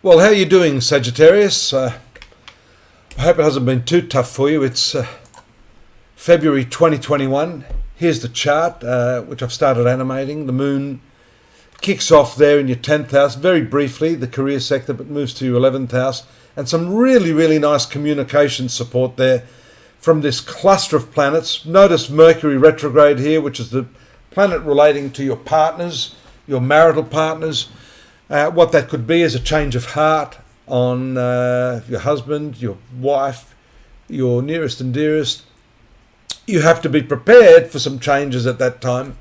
Well, how are you doing, Sagittarius? I hope it hasn't been too tough for you. It's February 2021. Here's the chart, which I've started animating. The moon kicks off there in your 10th house, very briefly, the career sector, but moves to your 11th house. And some really, really nice communication support there from this cluster of planets. Notice Mercury retrograde here, which is the planet relating to your partners, your marital partners. What that could be is a change of heart on your husband, your wife, your nearest and dearest. You have to be prepared for some changes at that time.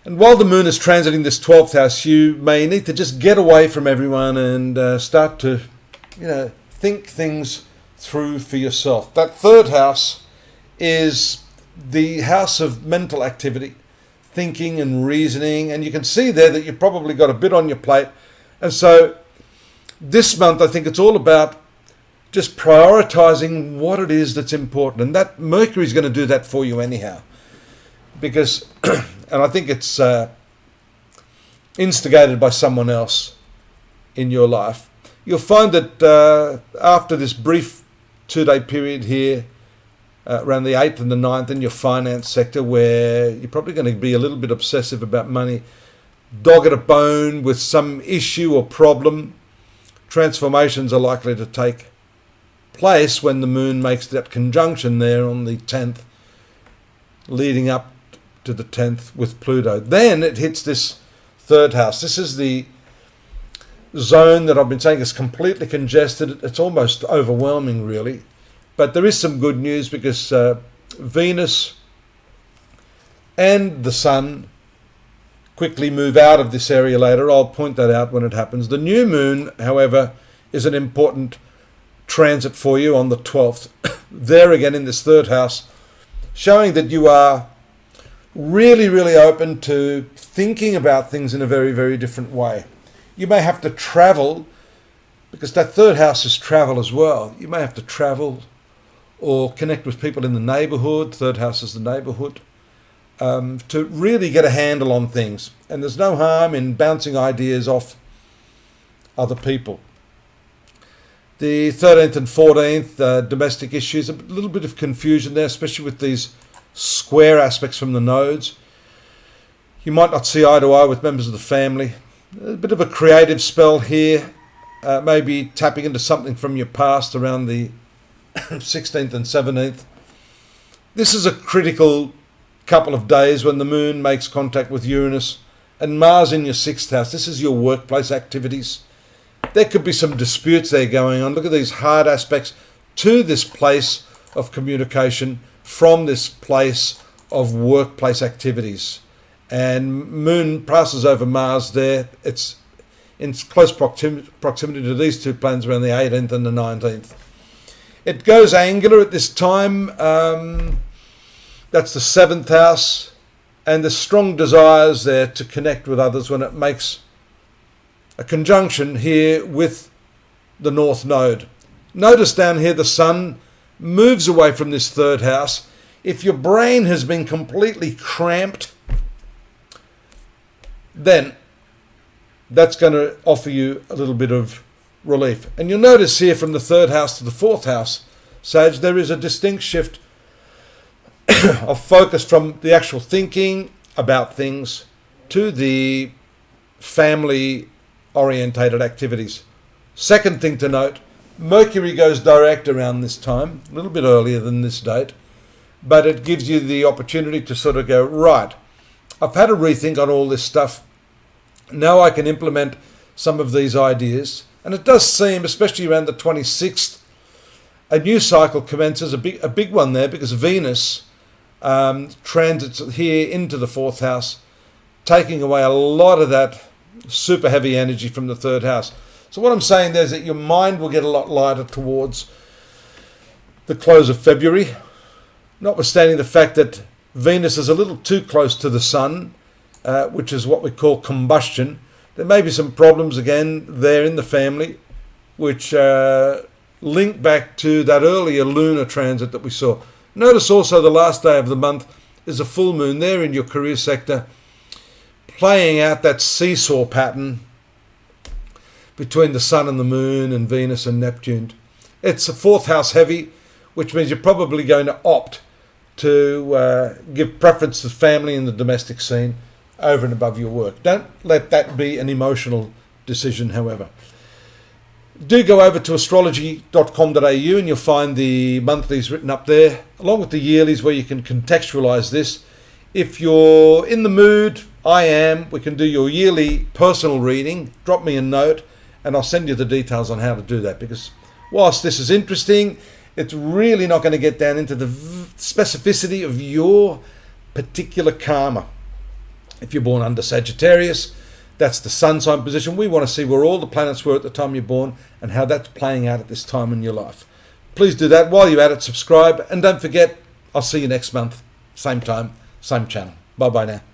And while the moon is transiting this 12th house, you may need to just get away from everyone and start to, think things through for yourself. That third house is the house of mental activity, thinking and reasoning, and you can see there that you've probably got a bit on your plate. And so this month I think it's all about just prioritizing what it is that's important, and that Mercury is going to do that for you anyhow, because and I think it's instigated by someone else in your life. You'll find that after this brief 2-day period here, around the 8th and the 9th in your finance sector, where you're probably going to be a little bit obsessive about money, dog at a bone with some issue or problem, transformations are likely to take place when the moon makes that conjunction there on the 10th, leading up to the 10th with Pluto. Then it hits this third house. This is the zone that I've been saying is completely congested. It's almost overwhelming, really. But there is some good news, because Venus and the Sun quickly move out of this area later. I'll point that out when it happens. The new moon, however, is an important transit for you on the 12th. There again in this third house, showing that you are really, really open to thinking about things in a very, very different way. You may have to travel, because that third house is travel as well. You may have to travel or connect with people in the neighborhood. Third house is the neighborhood, to really get a handle on things. And there's no harm in bouncing ideas off other people. The 13th and 14th, domestic issues, a little bit of confusion there, especially with these square aspects from the nodes. You might not see eye to eye with members of the family. A bit of a creative spell here, maybe tapping into something from your past around the 16th and 17th. This is a critical couple of days when the moon makes contact with Uranus and Mars in your 6th house. This is your workplace activities. There could be some disputes there going on. Look at these hard aspects to this place of communication from this place of workplace activities. And moon passes over Mars there. It's in close proximity to these two planets around the 18th and the 19th. It goes angular at this time. That's the 7th house. And there's strong desires there to connect with others when it makes a conjunction here with the North Node. Notice down here the Sun moves away from this third house. If your brain has been completely cramped, then that's going to offer you a little bit of relief. And you'll notice here from the third house to the 4th house, Sag, there is a distinct shift of focus from the actual thinking about things to the family orientated activities. Second thing to note, Mercury goes direct around this time, a little bit earlier than this date, but it gives you the opportunity to sort of go, right, I've had a rethink on all this stuff. Now I can implement some of these ideas. And it does seem, especially around the 26th, a new cycle commences, a big one there, because Venus transits here into the 4th house, taking away a lot of that super heavy energy from the 3rd house. So what I'm saying there is that your mind will get a lot lighter towards the close of February, notwithstanding the fact that Venus is a little too close to the Sun, which is what we call combustion. There may be some problems again there in the family, which link back to that earlier lunar transit that we saw. Notice also the last day of the month is a full moon there in your career sector, playing out that seesaw pattern between the Sun and the Moon and Venus and Neptune. It's a 4th house heavy, which means you're probably going to opt to give preference to family and the domestic scene over and above your work. Don't let that be an emotional decision, however. Do go over to astrology.com.au and you'll find the monthlies written up there, along with the yearlies where you can contextualize this. If you're in the mood, I am, we can do your yearly personal reading. Drop me a note and I'll send you the details on how to do that, because whilst this is interesting, it's really not going to get down into the specificity of your particular karma. If you're born under Sagittarius, that's the sun sign position. We want to see where all the planets were at the time you're born and how that's playing out at this time in your life. Please do that. While you're at it, subscribe. And don't forget, I'll see you next month. Same time, same channel. Bye-bye now.